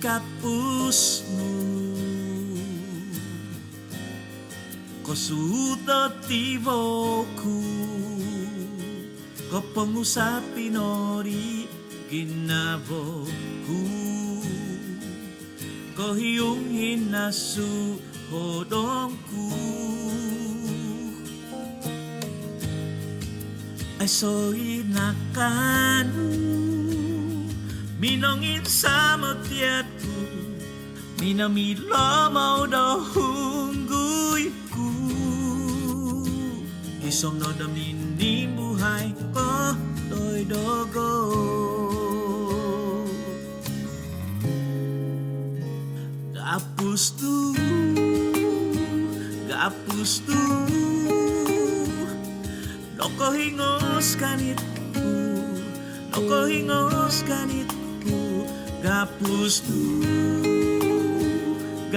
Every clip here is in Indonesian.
kapusmu kosuto tivoku ko pengusapi nori ginavoku ko hiyong hinasu hodongku ay soy nakan minongin sa matiatku minamilo mo do hungguyku isong no daminin buhay ko doy dogo gapustu Noko hingos kanitku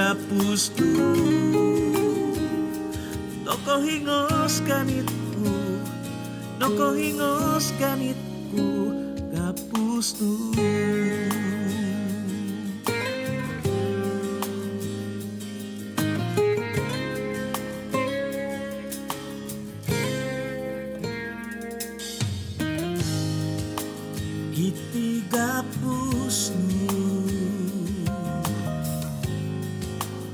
gapustu Noko hingos kanitku gapustu Iti gapusnu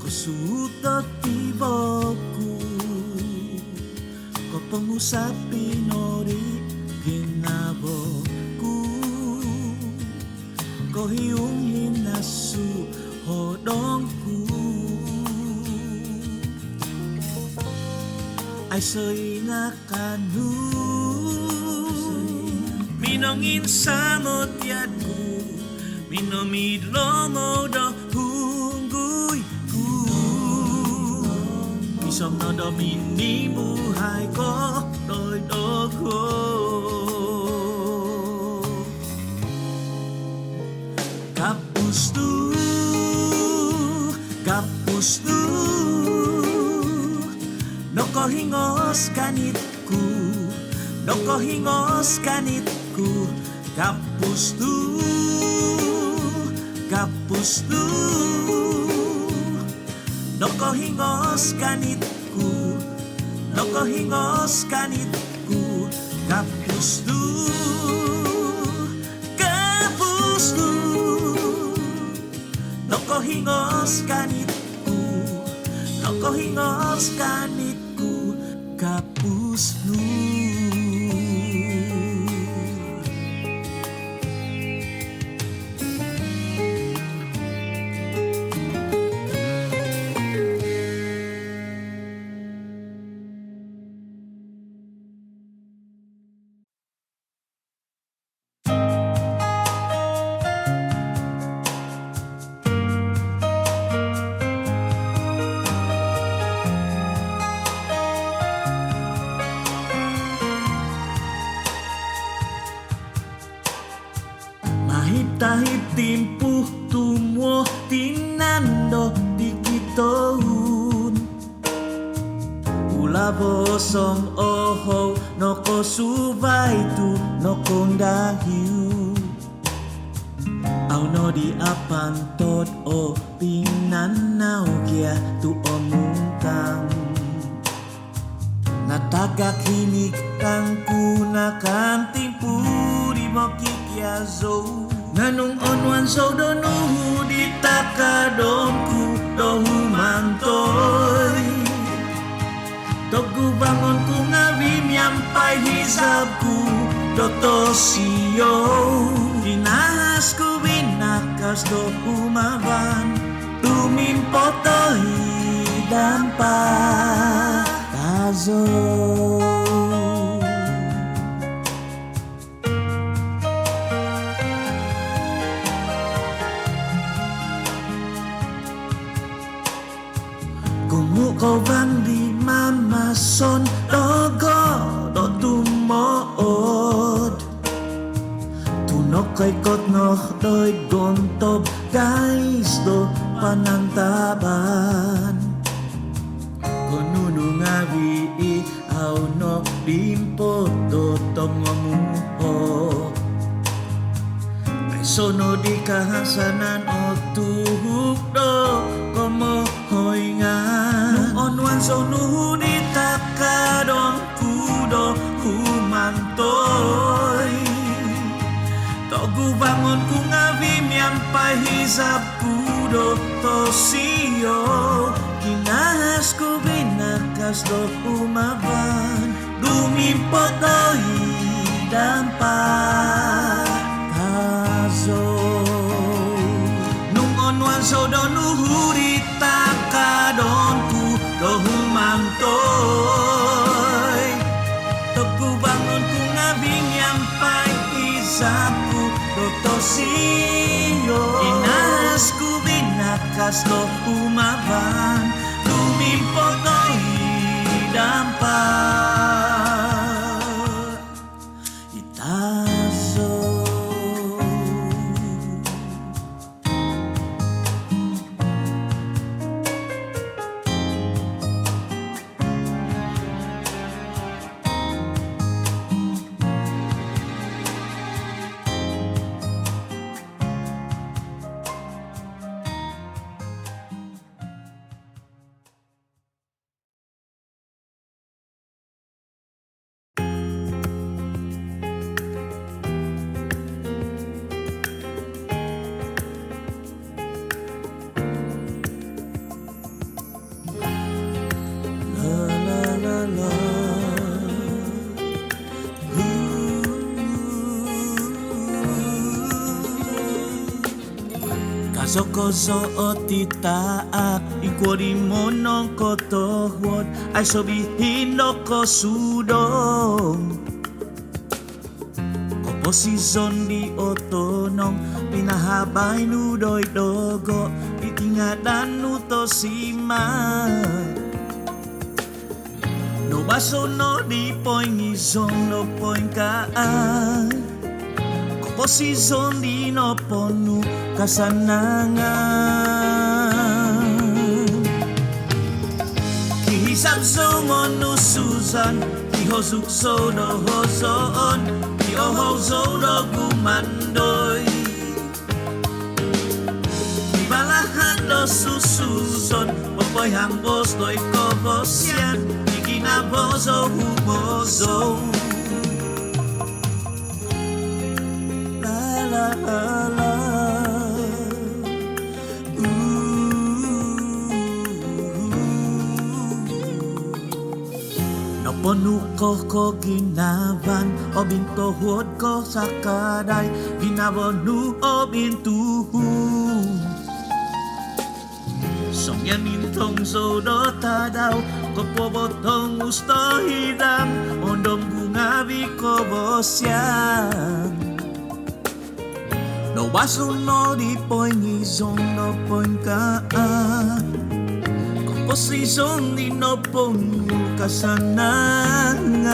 kusuto tiboku ko pengusapi nori ginaboku ko hiyong hinasu hodongku ay soy nakanu minongin sa motiatku minomidlo mo do hungguyku isong no domini buhay ko doy dogo gapustu noko hingos kanitku gapustu noko hingos kanitku gapustu noko hingos kanitku gapustu Tahit timpuh tumuo tinando dikitoun Ula bosong oho noko subay tu nokong dahiu Au no di apantod o pinanaw kia tu omungkang Natagak hinik kang kunakan timpu di mokikiazo Nanong onwan so donuhu di takadomku dohu mantoy Togu bangon ku ngawi nyampai hisabku doto siyo Dinahas ku binakas dohu maban Tumimpotohi dampak tazo Kau bang di mama son dogo do tumood Tunok kay kot noh doy gontob guys do panantaban Konunu ngawi i au no bimpo do tongomuho Sono di kahasanan o tu nuan so nuhudi takadon kudo humantoy. Togu bangun ku ngavi miampai hisap kudo tosio. Kinahas ku binakas do umaban. Dumimpot doi dampak tazo. Nung onwan so do nuhuri takadon ku do humantoy. Togu bangun ku ngavi miampai hisap tosio. Inahas ku binakas lo umaban. Lumimpot doi dampak itazo. Koso otita ikwori monong kotohwot ay sobihin no kosudong komposisyon di otonong pinahabay nudoy dogo itingadan nuto sima no baso no di poingizong no poing kaan komposisyon di no ponu kasanangan. Kihisap so monususan kihosuk so do hoson kiyoho so do gumandoy. Kibalahan do sususon popoy hambos doy kobosyan ikinabozo humozo. La la la. Ponuko ko ginaban o bintohod ko sa kaday ginabonu o bintuhu. Songyan mintong sodota daw kopobotong gusto hidam ondom bungabi ko bosyan. No baso no di poingizong no poing kaan posisyon di no pong kasanangan.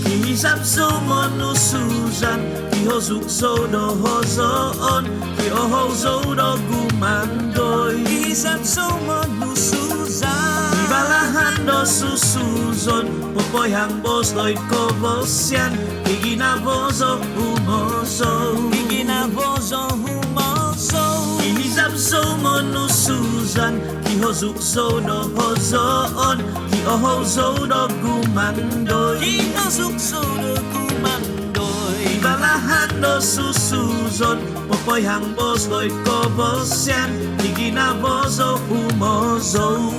Kihisap so monususan kihosuk so do hozoon kiyoho so do gumandoy. Kihisap so monususan ibalahan do susuzon popoy hambos doy kobosyan iginabozo humozo. Iginabozo humozo. Kihisap so monususan kihosuk so do hozoon kiyoho so do gumandoy. Kihosuk so do gumandoy. Ibalahan do susuzon popoy hambos doy kobosyan iginabozo humozo.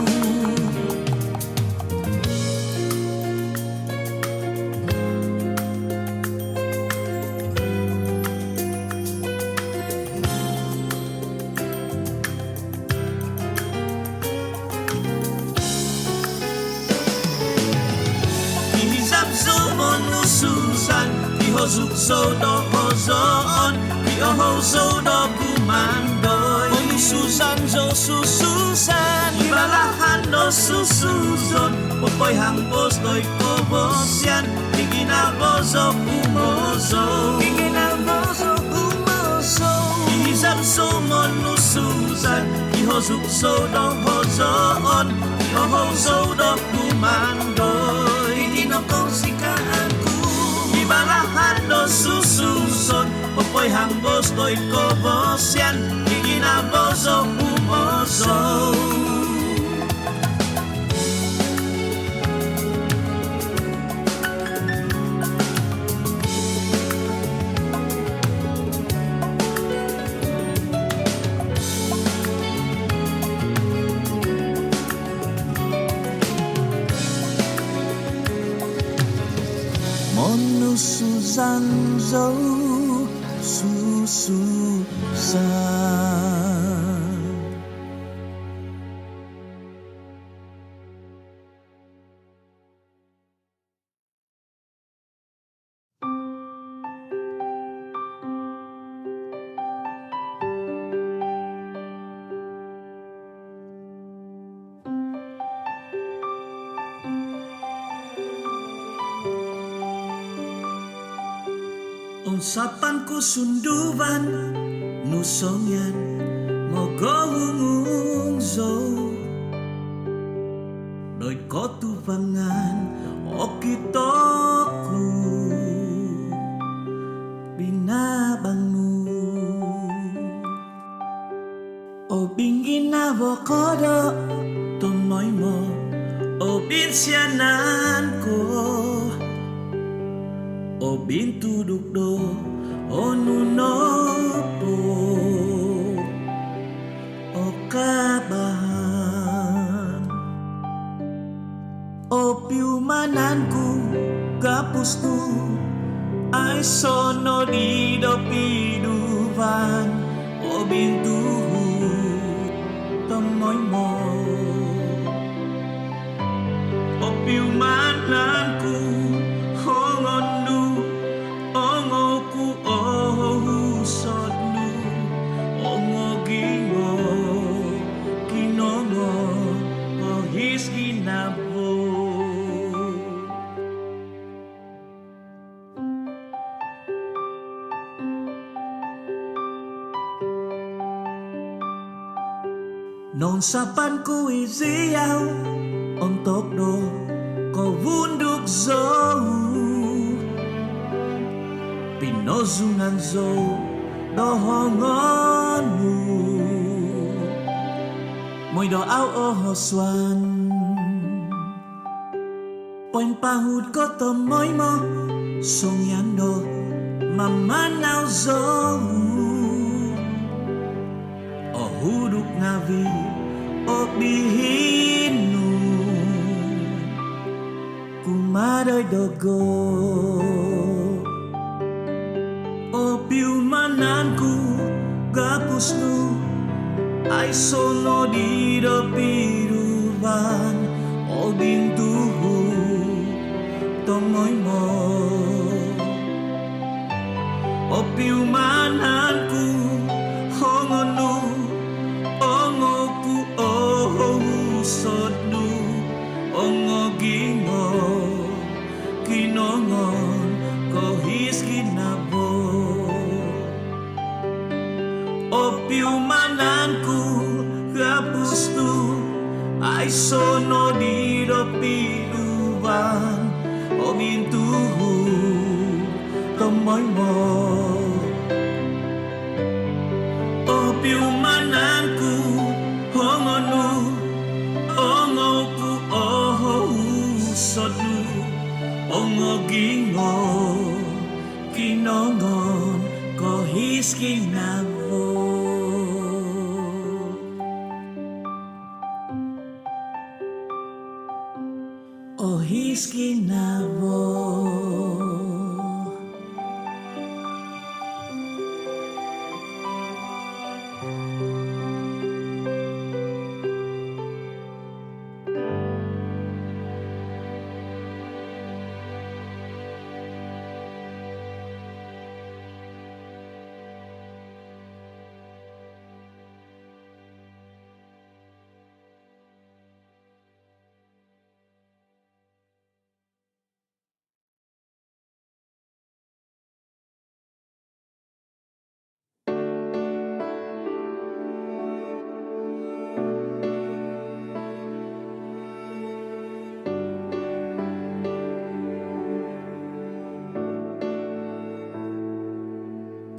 Kihosuk so do hozoon kiyoho so do gumandoy. Monususan so sususan ibalahan do susuzon popoy hambos doy kobosyan iginabozo humozo. Iginabozo humozo. Kihisap so monususan kihosuk so do hozoon kiyoho so do gumandoy. Itinokosikaan ibalahan do sususon popoy hambos doy kobosyan iginabozo humozo. sang dấu susah. Usapanku sunduban nusongyan mogohung zo doy ko tubangan okitoku binabangnu o bingin na bokodo tumoy mo o binsyanan ko o bintuduk do o nunopo o kabahan o piumananku kapustu ay sono di do piduvan o bintuhu tomoy mo o piumananku hongondu ongoku ohusodnu ongogingo kinongo ohis ginabo non sapan ku iziyaw untuk do ko wunduk zou pinozungan zo dohongonmu moy do au ohoswan poin pahud ko tomoy mo songyan do mamanaw zo o huduk ngavi o bihinu kumadoy dogo o piumananku gapusnu ay sono di do piruban o bintuhu tomoy mo o piumananku hongonu ongoku ohusodnu ongogingo kinongon kohis kinabo o piumananku gapustu ay sono di do piduban o bintuhu tomoy mo o piumananku hongonu ongoku ohusodnu ongogingo kinongon kohis kinabo ohis kinabo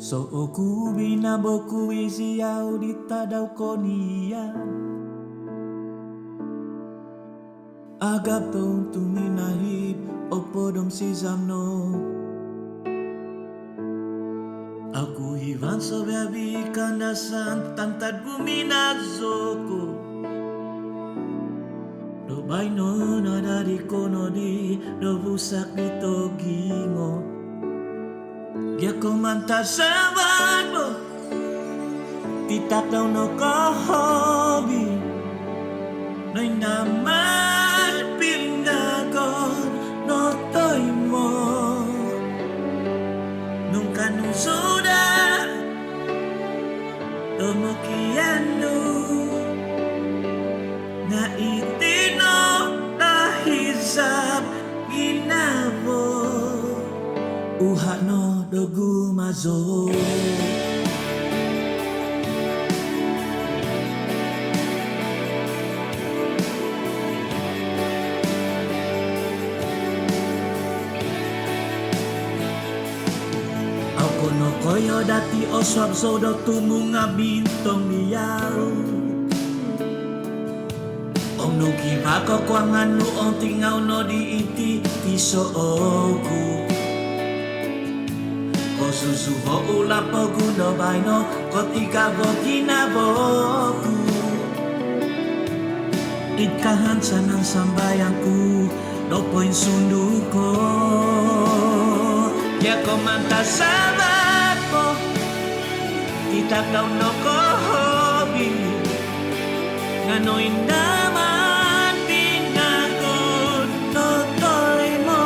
so oku binaboku iziyaw di tadaw konian agap tong tuminahid o podom si zamno aku hivan so bebi kandasan tantad guminazoko do baino na dari kono di do busak di togingo Dia ko man ta sabat mo Titak daw no kahobi No'y naman pinagon no toy mo Nung kanusuda Tumukiano Na itino nahisap ginabo Uha no dogumazo Ako no koyo dati oswab sodo tumunga bintong liyaw Om no gibako kwangan no on tingaw no di iti tiso oku Susu ho ula poguno baino kotika bokina boku Itkahan sanang sambayangku Dopoin sunduko Ya komanta sabat po Itak daw no ko hobi Nganoy naman pinagod no toy mo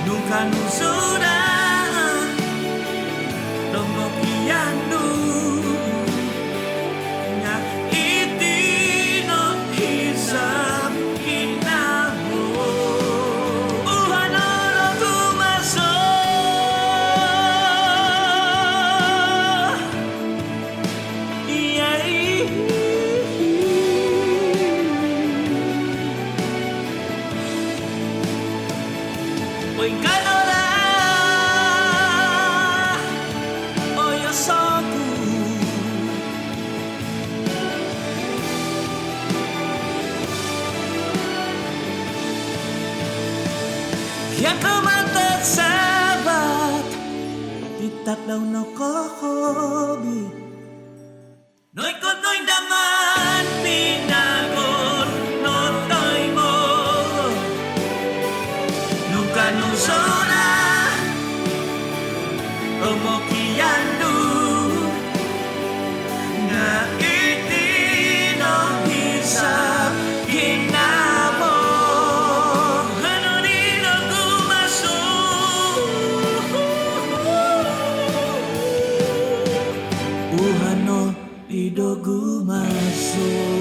Nung kanusura Yang kemantat sabat Itak daw no kohobi Noy kot noy daman pinagon no toy mo Nung kanusona Omokiandu Na iti no hisap ginabo Uhano idogu masuk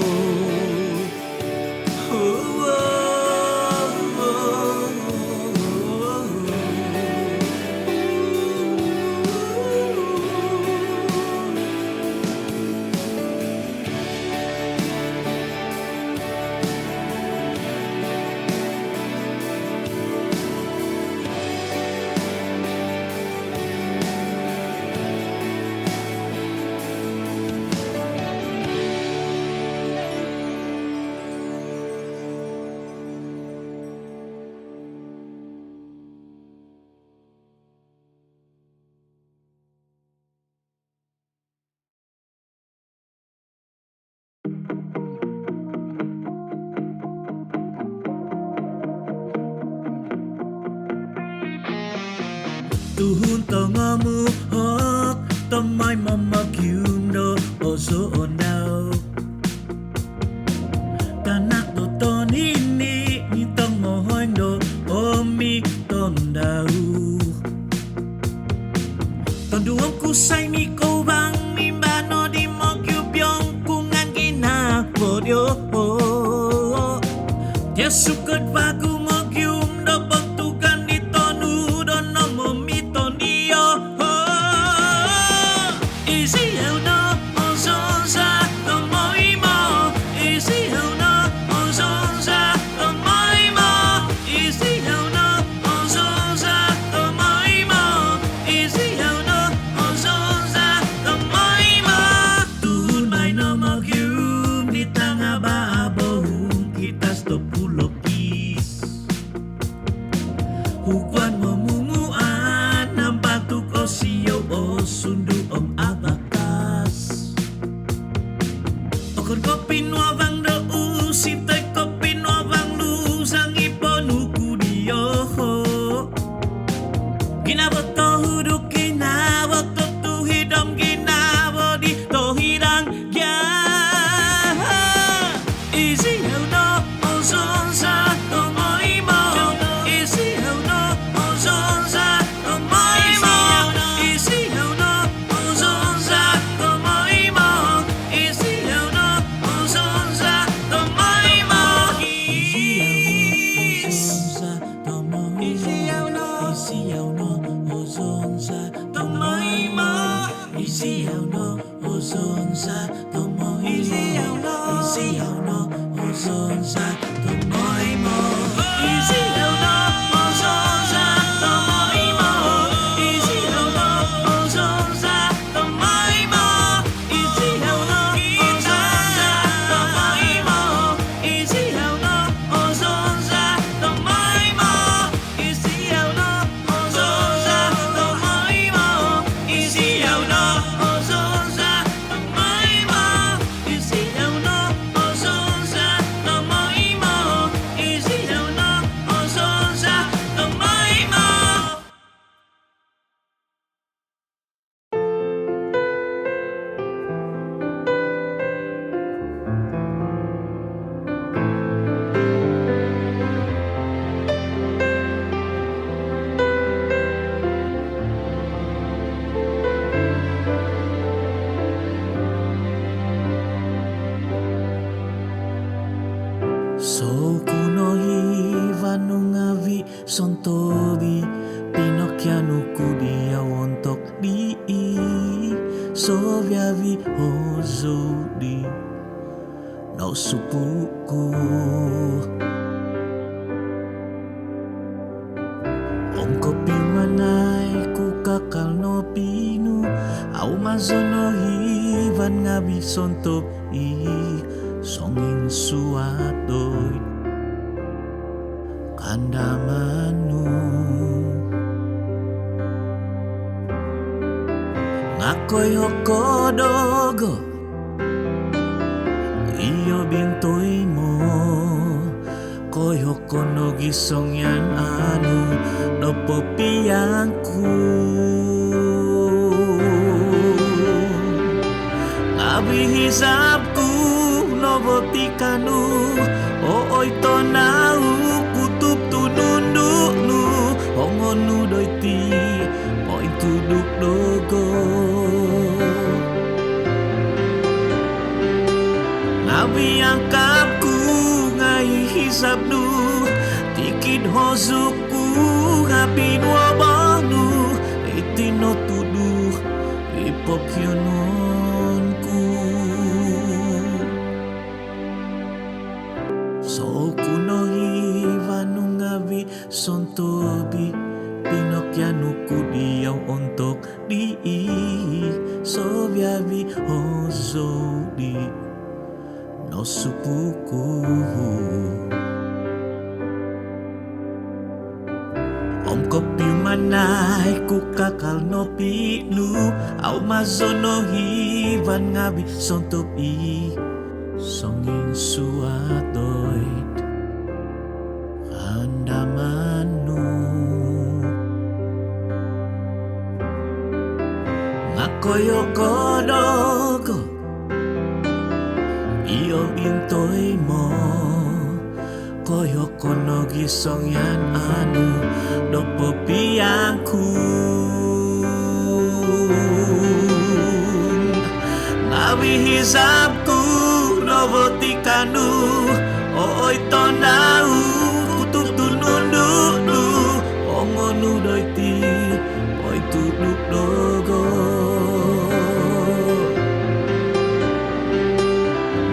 Tuhun tongamu hok Tomay mamagyum do Oso ondaw Tanak do tonini Nitong mohoy do Omi tondaw Tonduang kusay mi kobang Mimbano di mogyubyong Kungan ginapodyo Dia sukat bagu mogyum do Bentukan di tonu do nomo Di tanga ba abong kitas to pulok ozonza tomo easy how no ozonza tomo imo easy how no ozonza tomo imo easy how no ozonza tomo imo easy how no ozonza tomo imo easy how no ozonza tomo imo easy how no ozonza tomo imo easy how no ozonza tomo imo easy how no ozonza tomo imo easy how no ozonza tomo imo. So kuno hiva nungavi sontobi Pinocchiano kudia wontok di so viavi hozodi no supuku Ongko pimanay ku kakal no pinu au mazono hivan ngabi sontop songin suatoy kandamanu ngakoy hokodogo iyo bintoy mo koy hokono gisong yan anu no popiyangku Nabihisapku no botikanu ooy tonau kutub tunundu nu hongonu doiti poin tuduk dogo Nabi angkapku ngai hisap nu tikit hozuku ngapin wabanu itino tuduh ipokiononku So kuno hiva nungavi sontobi Pinocchiano kudiaw ontok di so viavi hozodi no supuku Om kopi manay ku kakal no pinu au mazono hivan ngabi sontop songin suatoit kandamanu ngakoyo kodogo iyo bintoy mo koyo kono gisong yan anu dopo piyangku Nabihisapku novotikanu ooy tonau kutub tunundu ongonu doiti oy tuduk dogo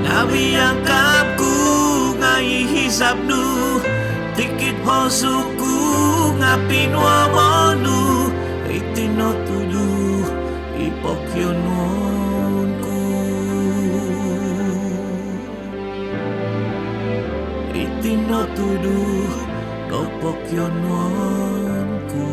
Nabi angkapku ngai hisapnu tikit hosuku ngapin wabonu itino tuduh ipokiononku itino tuduh dopokiononku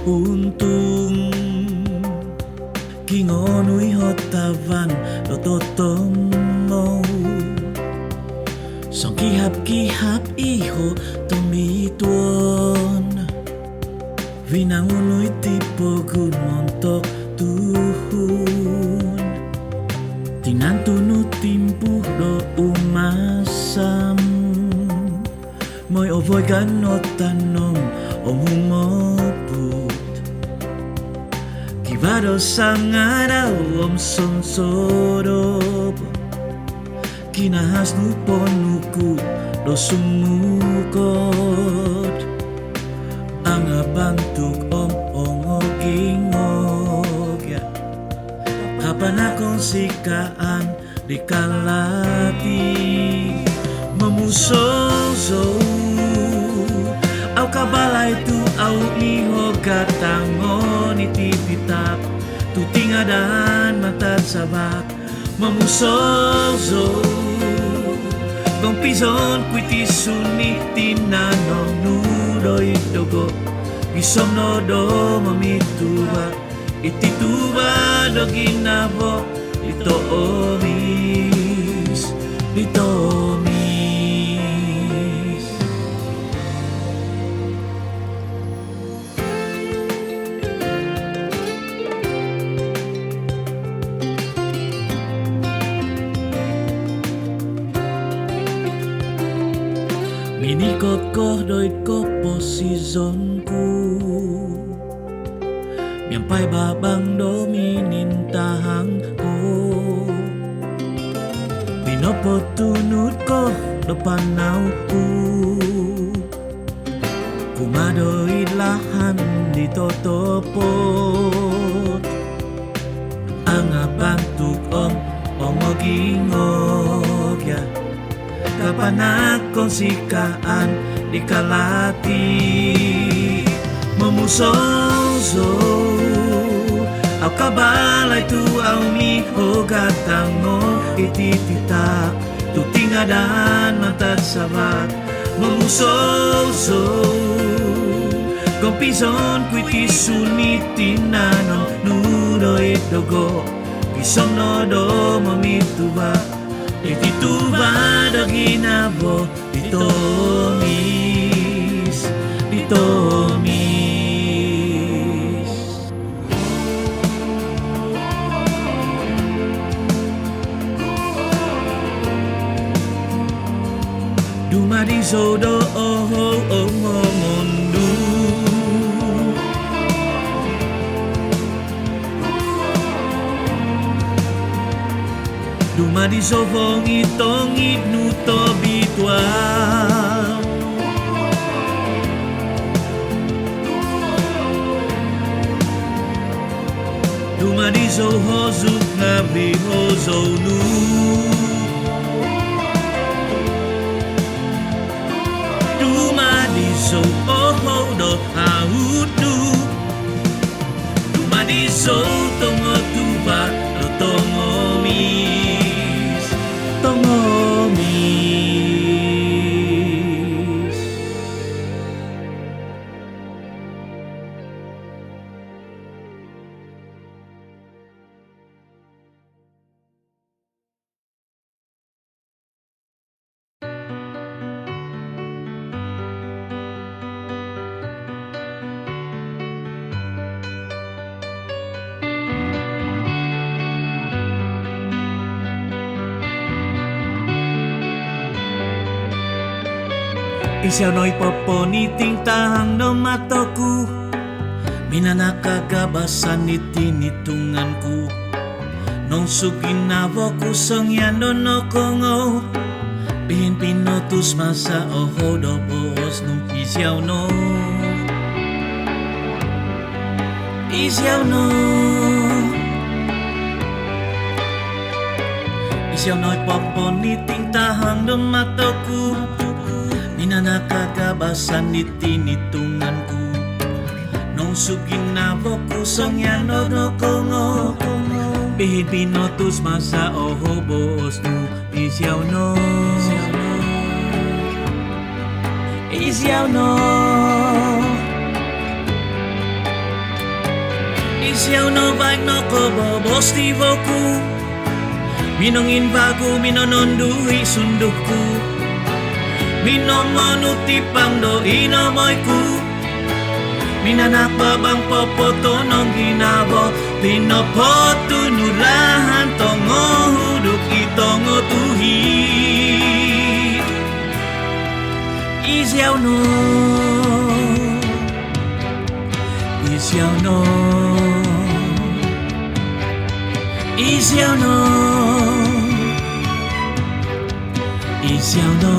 untung kingonui hotavan lo totomo song kihap iho tomituon vinangunui tipo gun montok tuhun tinantunu timpuh do umasam moy ovoy ganot tanom om humoput kivado sangaraw om sonsorob kinahas nuponuku do sumukot ang abantuk om ongogingog ya kapan akong sikaan di kalati memusozo au kabalay tu au niho katangon itipitap tu tingadan mata sabak memusozo gong pison kuiti suni tinanong nudoy dogo isom no do mamituba itituba do ginabo ito omis minikot ko doit ko posisonku miampay babang do minintahang ko pinopotunut ko do panauku kumadoy lahan di totopot ang abantuk om omogingog ya kapan akong sikaan di kalati memusozo au kabalay tu au miho gatango itititak tu tingadan mata sabat memusozo gong pison kuiti sunitin nanon nudoy dogo pisong no do mamituba itituba do ginabo ditomis dumadiso do mondu dumadiso vong itong idnuto bitwa dumadiso hozuk ngabi hozonu dumadiso oho do haudu dumadiso tongo tuba do tongomis Isaw no'y poponiting tahang no matoku minanakagabasan itinitunganku nong suginavo kusong yano no kongo bihin pinotus masa oho do bos nung isaw no isaw no'y poponiting tahang no matoku minanakagabasan itinitunganku nung suginavo kusong yano no kongo bihin pinotus masa oho bos nu isyaw no Isiaw no baik no ko bobos di boku Minongin bagu minononduhi sunduhku Minomanuti pang do inamoyku Minanak babang popoto nong ginabo Pinopoto nulahan tongo huduk itongo tuhi Isiaw no Isiaw no Isiaw no Isiaw no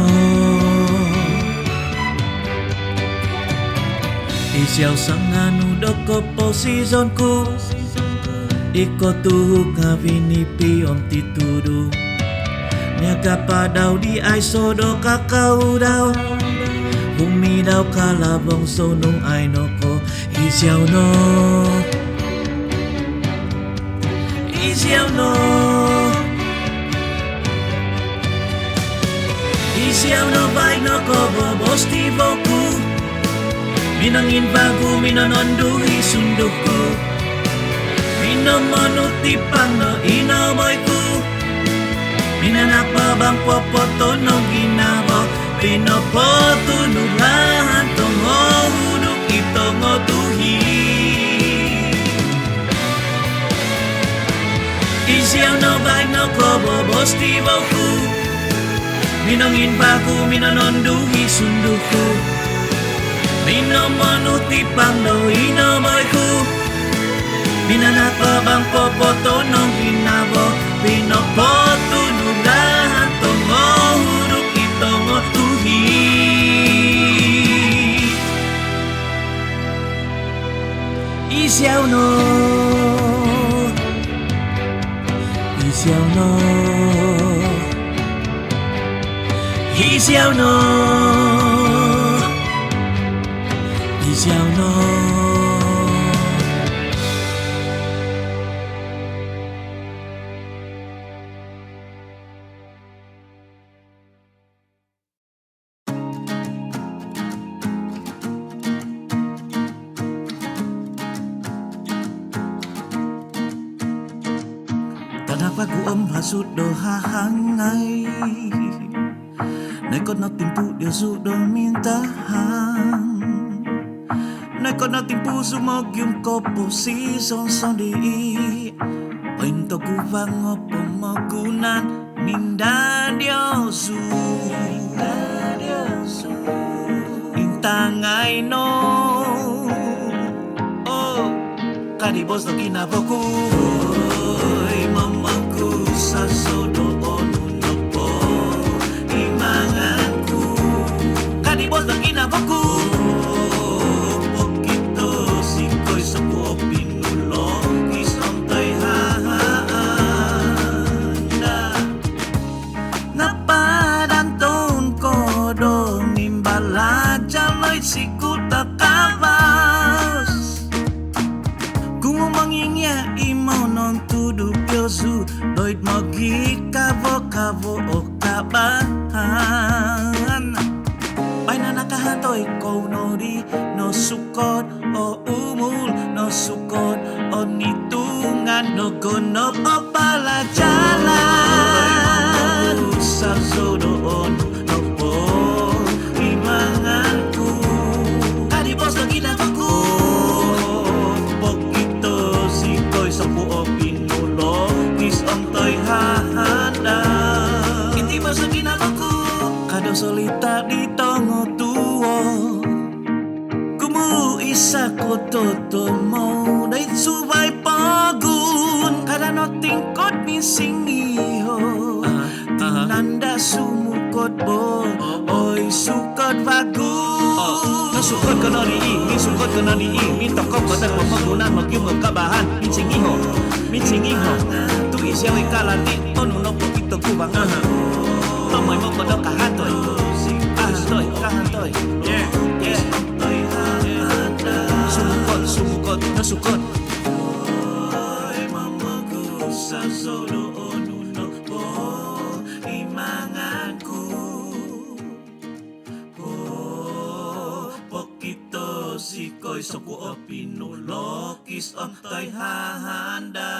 Isiaw sang anu doko posison ku Iko tuhuk ngavini pion titudu Nyaga padaw di ay sodo kakau daw Bumi daw kalabong sonong ay noko Isiaw no Isiaw no Isiaw no baik no ko bobos di boku Minangin bagu minononduhi sunduhku Minomanuti pang no inamoyku Minanak babang popoto no ginabo Pinopoto nulahan tongo huduk itongo tuhi Isiaw no baik no ko bobos di boku Minangin bagu minononduhi sunduhku Minomanuti pang do inamoyku Minanak babang popoto nong ginabo Pinopoto nulahan tongo huduk itongo tuhi Isiaw no Isiaw no Isiaw no Isiaw no Tanah pagu hasud do hahangai Nay ko na timpu dia sudo mintahan Nay ko na timpu sumog yung kopo si son di Painto kubang o pemagunan Minda diosu Intangay no Oh Kadibos na ginaboku Oy mamaku sa sodo Kadibos na ginaboku Pokito sikoy sa buo pinulo Kisontay hahanda Napadanton ko do Mimbala jaloy sikuta kabas Kung umangingya imaw non tudu pyosu Loid mogi kavo o kabahan Nakahatoy ko no di no sukot o umul no sukot o nitungan no gonop o palajalan sa zodoon no po imanganku kadibos lagi nakaku pokito sikoy sa buo pinulo kisontoy hahanda iti mas lagi nakaku kado solita di tongo Isa ko toto mo Dahil subay pagun Kada no tingkot missing iho Tinanda sumukot bo Oy sukot bagun Nasukot ka na riing Sukot ka na riing Mintokok patang pemagunan Magyong magkabahan Minsing iho Tu isyaw ikalati Tono no pokito kubang Tomoy mo ko do kahatoy Kahatoy Yeah Sumukot, nasukot Oy mamaku sa solo onunok po Imanganku Po Pokito sikoy Hoy sa kuo pinulokis ang tay hahanda